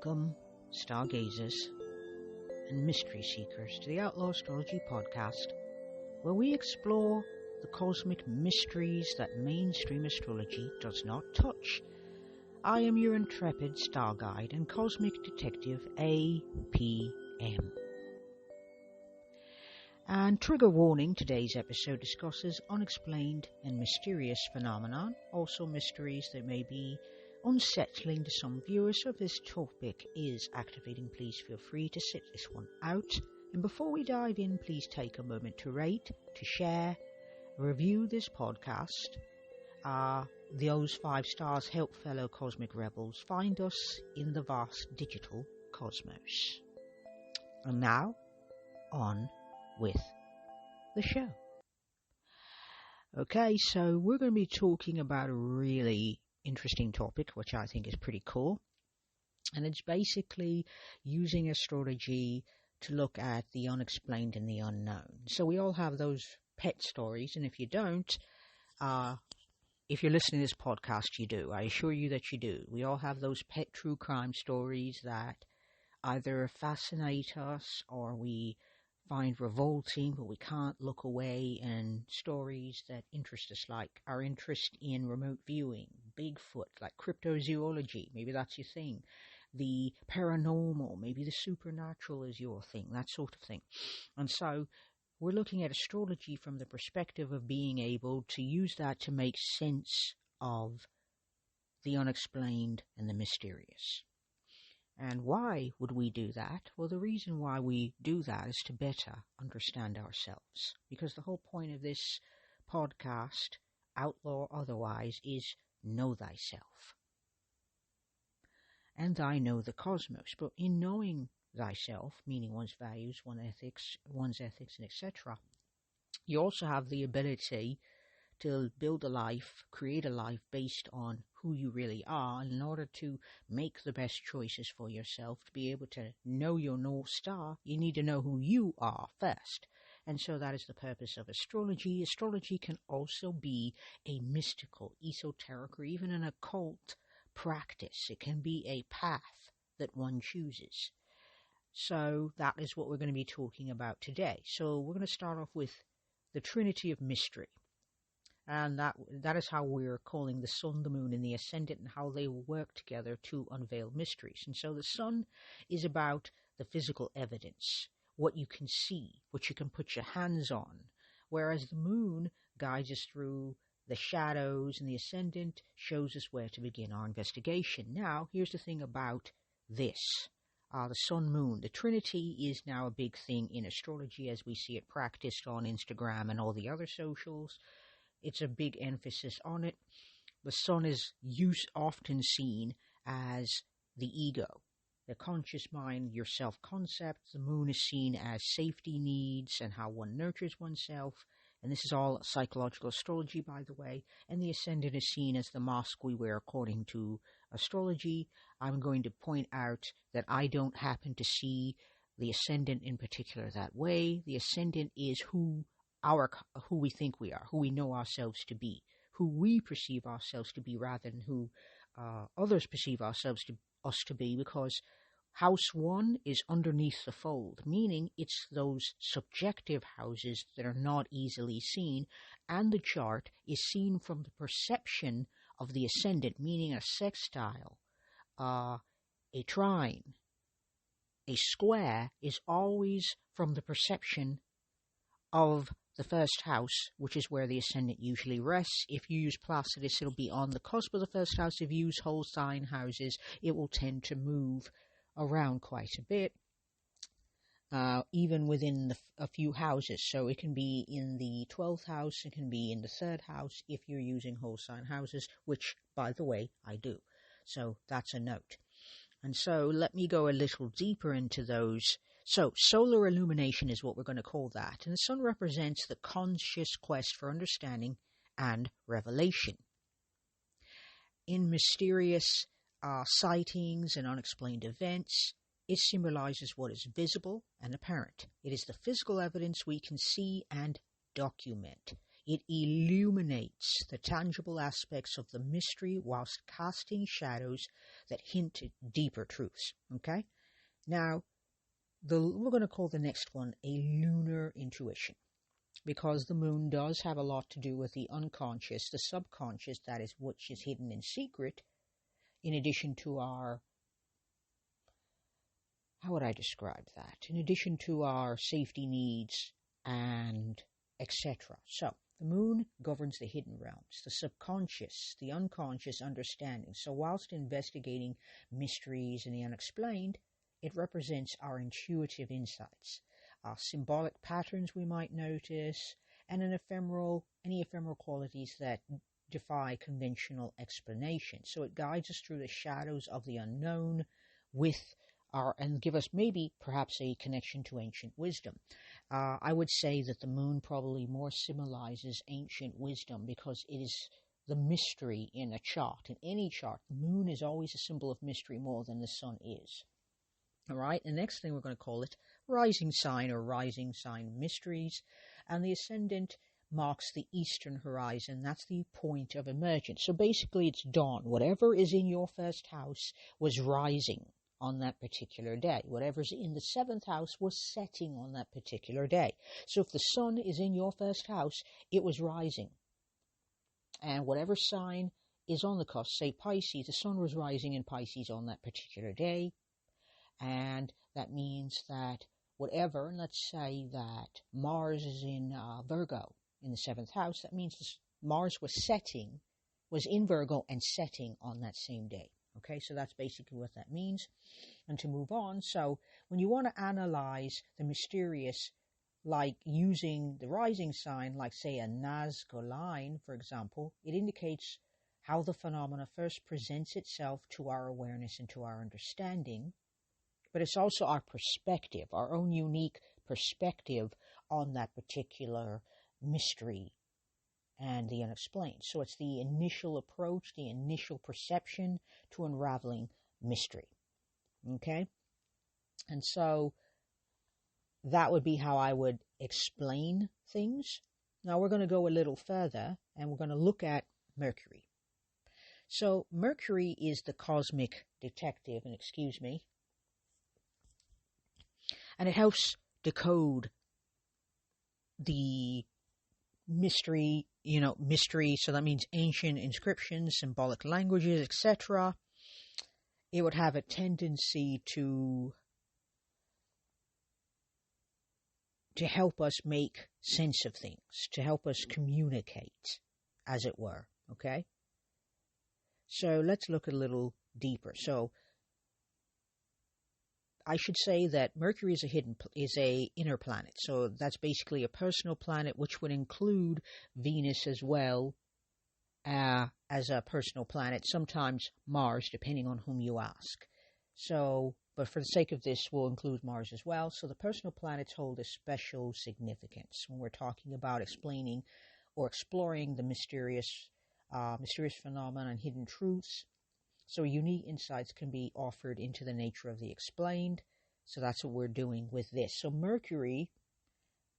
Welcome, stargazers and mystery seekers, to the Outlaw Astrology podcast, where we explore the cosmic mysteries that mainstream astrology does not touch. I am your intrepid star guide and cosmic detective, APM. And trigger warning, today's episode discusses unexplained and mysterious phenomenon, also mysteries that may be unsettling to some viewers. So if this topic is activating, please feel free to sit this one out. And before we dive in, please take a moment to rate, to share, review this podcast. Those 5 stars help fellow cosmic rebels find us in the vast digital cosmos. And now, on with the show. Okay, so we're going to be talking about a really interesting topic, which I think is pretty cool, and it's basically using astrology to look at the unexplained and the unknown. So we all have those pet stories, and if you don't, if you're listening to this podcast, you do. I assure you that you do. We all have those pet true crime stories that either fascinate us or we find revolting, but we can't look away, and stories that interest us, like our interest in remote viewing, Bigfoot, like cryptozoology, maybe that's your thing, the paranormal, maybe the supernatural is your thing, that sort of thing. And so we're looking at astrology from the perspective of being able to use that to make sense of the unexplained and the mysterious. And why would we do that? Well, the reason why we do that is to better understand ourselves. Because the whole point of this podcast, outlaw otherwise, is know thyself. And I know the cosmos. But in knowing thyself, meaning one's values, one's ethics, and etc., you also have the ability to build a life, create a life based on who you really are. And in order to make the best choices for yourself, to be able to know your North Star, you need to know who you are first. And so that is the purpose of astrology. Astrology can also be a mystical, esoteric, or even an occult practice. It can be a path that one chooses. So that is what we're going to be talking about today. So we're going to start off with the Trinity of Mystery. And that is how we're calling the sun, the moon, and the ascendant, and how they work together to unveil mysteries. And so the sun is about the physical evidence, what you can see, what you can put your hands on, whereas the moon guides us through the shadows, and the ascendant shows us where to begin our investigation. Now, here's the thing about this. The sun, moon, the Trinity is now a big thing in astrology as we see it practiced on Instagram and all the other socials. It's a big emphasis on it. The sun is often seen as the ego, the conscious mind, your self-concept. The moon is seen as safety needs and how one nurtures oneself. And this is all psychological astrology, by the way. And the ascendant is seen as the mask we wear according to astrology. I'm going to point out that I don't happen to see the ascendant in particular that way. The ascendant is who we think we are, who we know ourselves to be, who we perceive ourselves to be rather than who others perceive us to be, because house 1 is underneath the fold, meaning it's those subjective houses that are not easily seen, and the chart is seen from the perception of the ascendant, meaning a sextile, a trine, a square is always from the perception of the first house, which is where the ascendant usually rests. If you use Placidus, it'll be on the cusp of the first house. If you use whole sign houses, it will tend to move around quite a bit, even within a few houses. So it can be in the 12th house, it can be in the 3rd house if you're using whole sign houses, which, by the way, I do. So that's a note. And so let me go a little deeper into those. So solar illumination is what we're going to call that. And the sun represents the conscious quest for understanding and revelation. In mysterious sightings and unexplained events, it symbolizes what is visible and apparent. It is the physical evidence we can see and document. It illuminates the tangible aspects of the mystery whilst casting shadows that hint at deeper truths. Okay? Now, we're going to call the next one a lunar intuition, because the moon does have a lot to do with the unconscious, the subconscious, that is, which is hidden in secret, in addition to our, how would I describe that? In addition to our safety needs and etc. So, the moon governs the hidden realms, the subconscious, the unconscious understanding. So, whilst investigating mysteries and the unexplained, it represents our intuitive insights, symbolic patterns we might notice, and any ephemeral qualities that defy conventional explanation. So it guides us through the shadows of the unknown and give us maybe perhaps a connection to ancient wisdom. I would say that the moon probably more symbolizes ancient wisdom because it is the mystery in a chart. In any chart, the moon is always a symbol of mystery more than the sun is. All right, the next thing we're going to call it rising sign or rising sign mysteries. And the ascendant marks the eastern horizon. That's the point of emergence. So basically it's dawn. Whatever is in your first house was rising on that particular day. Whatever's in the seventh house was setting on that particular day. So if the sun is in your first house, it was rising. And whatever sign is on the cusp, say Pisces, the sun was rising in Pisces on that particular day. And that means that whatever, and let's say that Mars is in Virgo in the seventh house, that means Mars was in Virgo and setting on that same day. Okay, so that's basically what that means. And to move on, so when you want to analyze the mysterious, like using the rising sign, like say a Nazca line, for example, it indicates how the phenomena first presents itself to our awareness and to our understanding. But it's also our perspective, our own unique perspective on that particular mystery and the unexplained. So it's the initial approach, the initial perception to unraveling mystery. Okay? And so that would be how I would explain things. Now we're going to go a little further and we're going to look at Mercury. So Mercury is the cosmic detective, and excuse me, and it helps decode the mystery, so that means ancient inscriptions, symbolic languages, etc. It would have a tendency to help us make sense of things, to help us communicate, as it were, okay? So let's look a little deeper. So I should say that Mercury is a inner planet. So that's basically a personal planet, which would include Venus as well as a personal planet. Sometimes Mars, depending on whom you ask. So, but for the sake of this, we'll include Mars as well. So the personal planets hold a special significance when we're talking about explaining or exploring the mysterious phenomena and hidden truths. So unique insights can be offered into the nature of the explained. So that's what we're doing with this. So Mercury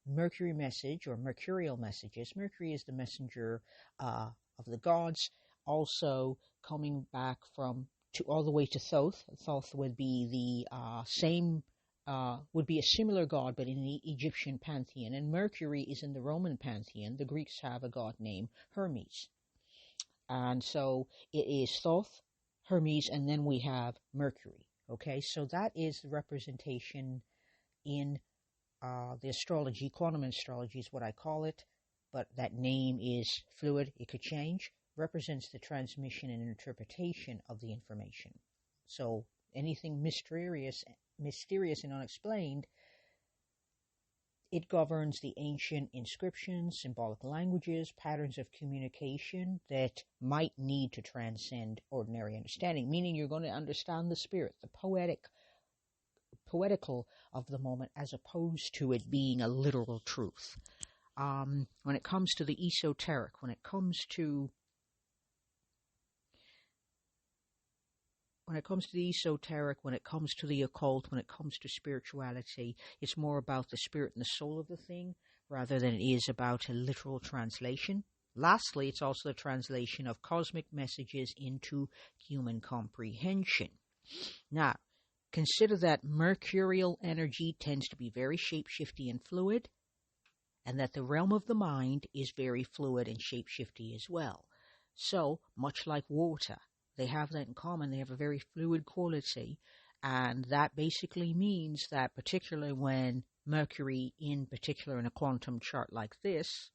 message or mercurial messages. Mercury is the messenger of the gods. Also coming back all the way to Thoth. Thoth would be the would be a similar god, but in the Egyptian pantheon. And Mercury is in the Roman pantheon. The Greeks have a god named Hermes. And so it is Thoth, Hermes, and then we have Mercury. Okay, so that is the representation in the astrology. Quantum astrology is what I call it, but that name is fluid. It could change. Represents the transmission and interpretation of the information. So anything mysterious and unexplained, it governs the ancient inscriptions, symbolic languages, patterns of communication that might need to transcend ordinary understanding, meaning you're going to understand the spirit, the poetical of the moment, as opposed to it being a literal truth. When it comes to the esoteric, when it comes to the occult, when it comes to spirituality, it's more about the spirit and the soul of the thing. rather than it is about a literal translation. Lastly, it's also the translation of cosmic messages into human comprehension. Now, consider that mercurial energy tends to be very shapeshifty and fluid, and that the realm of the mind is very fluid and shapeshifty as well. So, much like water, they have that in common. They have a very fluid quality, and that basically means that particularly when Mercury, in particular in a quantum chart like this,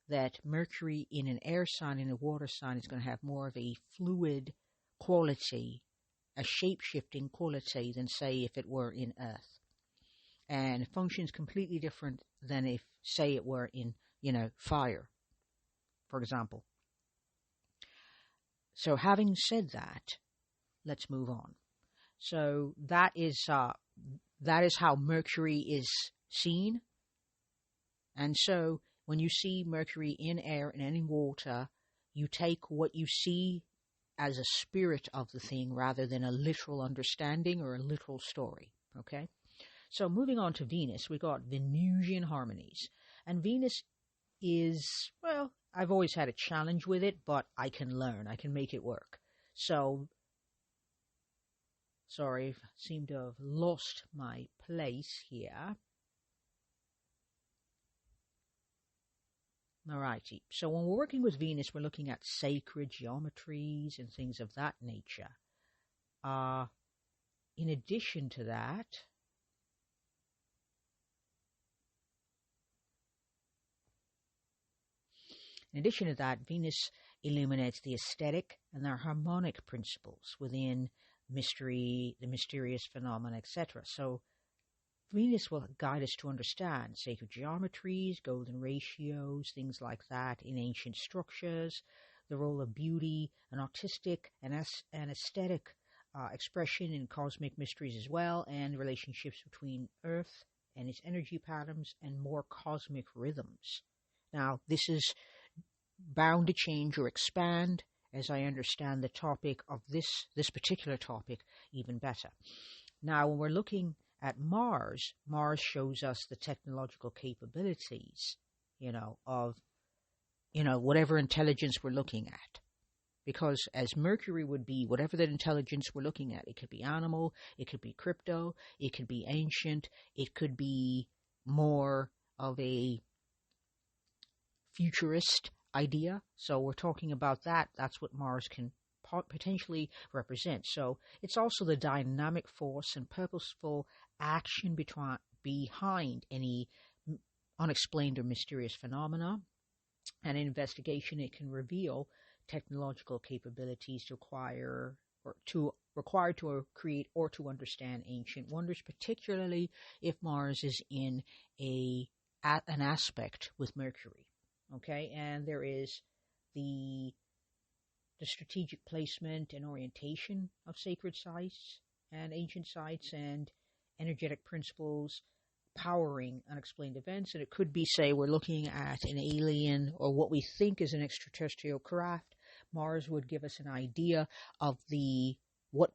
that Mercury in an air sign, in a water sign, is going to have more of a fluid quality, a shape-shifting quality than, say, if it were in Earth. And it functions completely different than if, say, it were in, fire, for example. So having said that, let's move on. So that is how Mercury is seen. And so when you see Mercury in air and in water, you take what you see as a spirit of the thing rather than a literal understanding or a literal story. Okay? So moving on to Venus, we got Venusian harmonies. And Venus is, well, I've always had a challenge with it, but I can learn. I can make it work. So, sorry, I seem to have lost my place here. Alrighty, so when we're working with Venus, we're looking at sacred geometries and things of that nature. In addition to that, Venus illuminates the aesthetic and their harmonic principles within mystery, the mysterious phenomena, etc. So Venus will guide us to understand sacred geometries, golden ratios, things like that in ancient structures, the role of beauty, an artistic and aesthetic expression in cosmic mysteries as well, and relationships between Earth and its energy patterns and more cosmic rhythms. Now, this is bound to change or expand as I understand the topic of this particular topic even better. Now, when we're looking at Mars, Mars shows us the technological capabilities, of, whatever intelligence we're looking at. Because as Mercury would be, whatever that intelligence we're looking at, it could be animal, it could be crypto, it could be ancient, it could be more of a futurist idea. So we're talking about that. That's what Mars can potentially represent. So it's also the dynamic force and purposeful action behind any unexplained or mysterious phenomena. And in investigation, it can reveal technological capabilities required to create or to understand ancient wonders, particularly if Mars is in an aspect with Mercury. Okay, and there is the strategic placement and orientation of sacred sites and ancient sites and energetic principles powering unexplained events. And it could be, say, we're looking at an alien or what we think is an extraterrestrial craft. Mars would give us an idea of what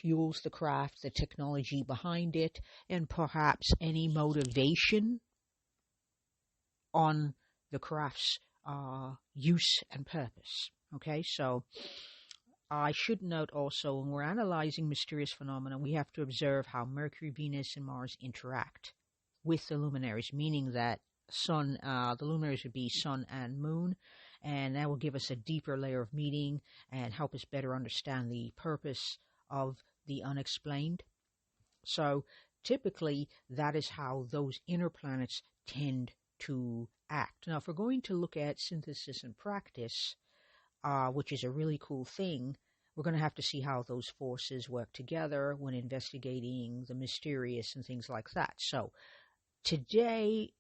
fuels the craft, the technology behind it, and perhaps any motivation on the craft's use and purpose. Okay, so I should note also, when we're analyzing mysterious phenomena, we have to observe how Mercury, Venus, and Mars interact with the luminaries, meaning that the luminaries would be Sun and Moon, and that will give us a deeper layer of meaning and help us better understand the purpose of the unexplained. So typically, that is how those inner planets tend to act. Now, if we're going to look at synthesis and practice, which is a really cool thing, we're going to have to see how those forces work together when investigating the mysterious and things like that. So today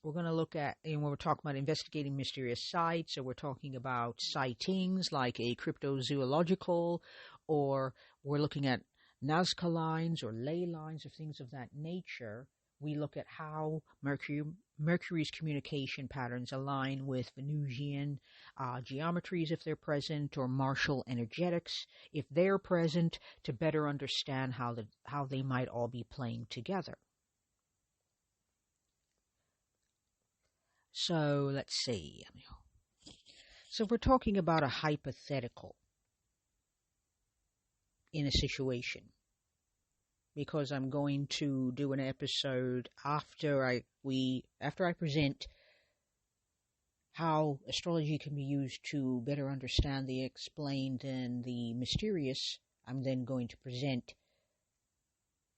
we're going to look at, and when we're talking about investigating mysterious sites, so we're talking about sightings like a cryptozoological, or we're looking at Nazca lines or ley lines or things of that nature. We look at how Mercury's communication patterns align with Venusian geometries if they're present, or martial energetics if they're present, to better understand how they might all be playing together. So let's see. So if we're talking about a hypothetical in a situation, because I'm going to do an episode after I present how astrology can be used to better understand the explained and the mysterious. I'm then going to present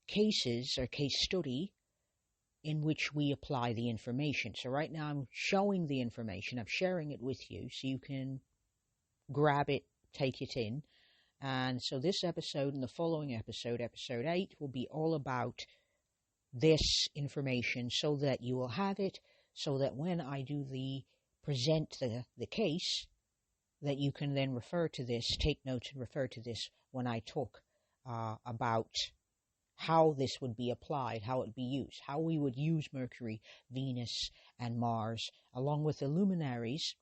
cases or case study in which we apply the information. So right now I'm showing the information, I'm sharing it with you so you can grab it, take it in. And so this episode and the following episode, episode 8, will be all about this information so that you will have it, so that when I do present the case, that you can then refer to this, take notes and refer to this when I talk about how this would be applied, how it would be used, how we would use Mercury, Venus, and Mars, along with the luminaries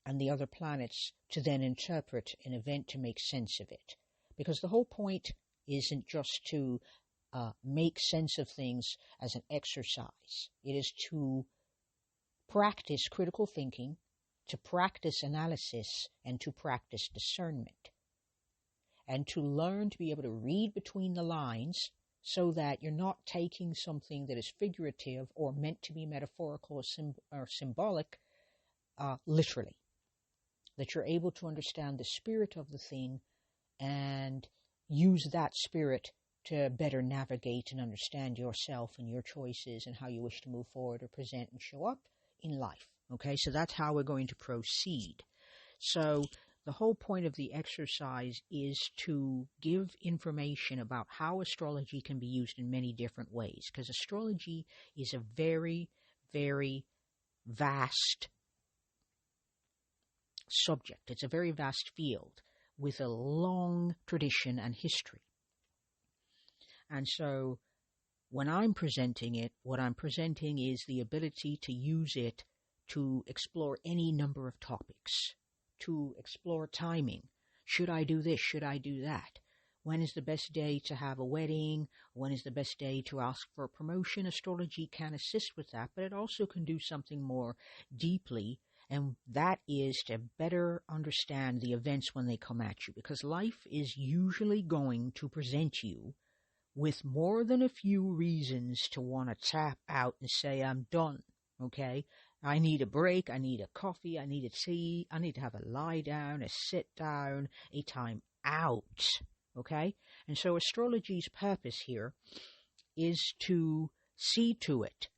and the other planets, to then interpret an event to make sense of it. Because the whole point isn't just to make sense of things as an exercise. It is to practice critical thinking, to practice analysis, and to practice discernment. And to learn to be able to read between the lines so that you're not taking something that is figurative or meant to be metaphorical or symbolic literally. That you're able to understand the spirit of the thing and use that spirit to better navigate and understand yourself and your choices and how you wish to move forward or present and show up in life. Okay, so that's how we're going to proceed. So the whole point of the exercise is to give information about how astrology can be used in many different ways, because astrology is a very, very vast subject. It's a very vast field with a long tradition and history. And so when I'm presenting it, what I'm presenting is the ability to use it to explore any number of topics, to explore timing. Should I do this? Should I do that? When is the best day to have a wedding? When is the best day to ask for a promotion? Astrology can assist with that, but it also can do something more deeply, and that is to better understand the events when they come at you, because life is usually going to present you with more than a few reasons to want to tap out and say, I'm done, okay? I need a break, I need a coffee, I need a tea, I need to have a lie down, a sit down, a time out, okay? And so astrology's purpose here is to see to it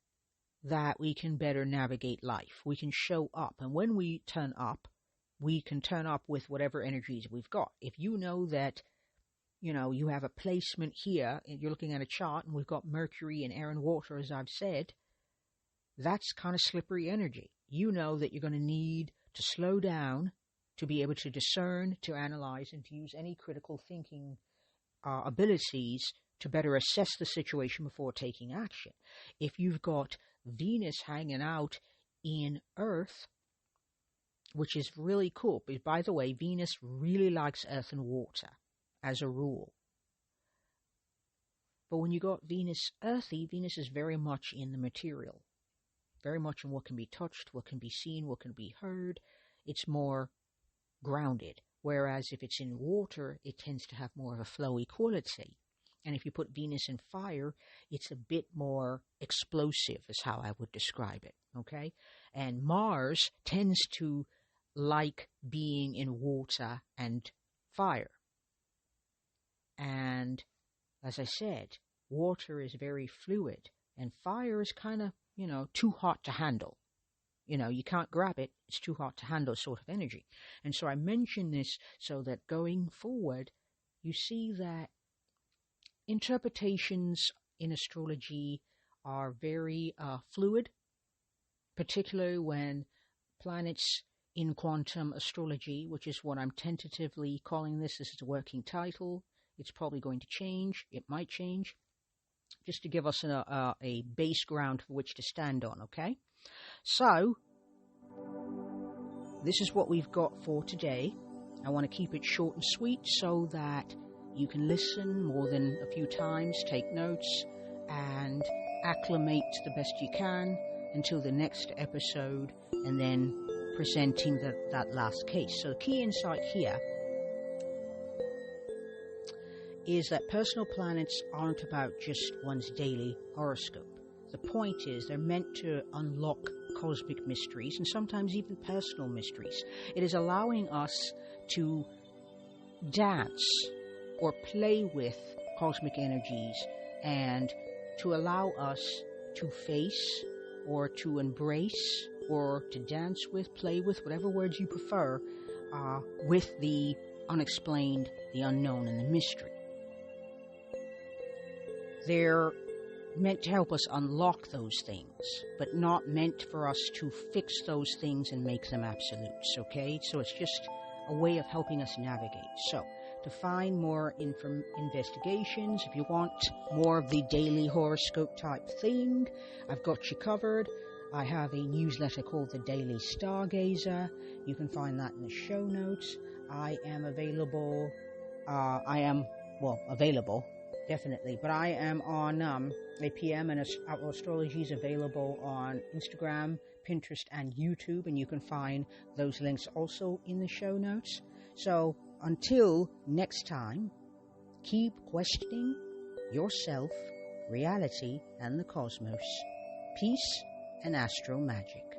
that we can better navigate life. We can show up. And when we turn up, we can turn up with whatever energies we've got. If you know that, you have a placement here, and you're looking at a chart, and we've got Mercury and air and water, as I've said, that's kind of slippery energy. You know that you're going to need to slow down to be able to discern, to analyze, and to use any critical thinking abilities to better assess the situation before taking action. If you've got Venus hanging out in Earth, which is really cool, but by the way, Venus really likes earth and water as a rule. But when you got Venus earthy, Venus is very much in the material, very much in what can be touched, what can be seen, what can be heard. It's more grounded. Whereas if it's in water, it tends to have more of a flowy quality. And if you put Venus in fire, it's a bit more explosive, is how I would describe it, okay? And Mars tends to like being in water and fire. And as I said, water is very fluid, and fire is kind of, too hot to handle. You can't grab it, it's too hot to handle sort of energy. And so I mention this so that going forward, you see that interpretations in astrology are very fluid, particularly when planets in quantum astrology, which is what I'm tentatively calling this. This is a working title. It's probably going to change. It might change. just to give us a base ground for which to stand on, okay? So, this is what we've got for today. I want to keep it short and sweet so that you can listen more than a few times, take notes, and acclimate the best you can until the next episode, and then presenting that last case. So the key insight here is that personal planets aren't about just one's daily horoscope. The point is they're meant to unlock cosmic mysteries and sometimes even personal mysteries. It is allowing us to dance or play with cosmic energies and to allow us to face or to embrace or to dance with, play with, whatever words you prefer, with the unexplained, the unknown, and the mystery. They're meant to help us unlock those things, but not meant for us to fix those things and make them absolutes, okay? So it's just a way of helping us navigate. So, to find more investigations, if you want more of the daily horoscope type thing, I've got you covered. I have a newsletter called The Daily Stargazer. You can find that in the show notes. I am available. Available, definitely. But I am on APM, and Outlaw Astrology is available on Instagram, Pinterest, and YouTube. And you can find those links also in the show notes. So until next time, keep questioning yourself, reality, and the cosmos. Peace and astro magic.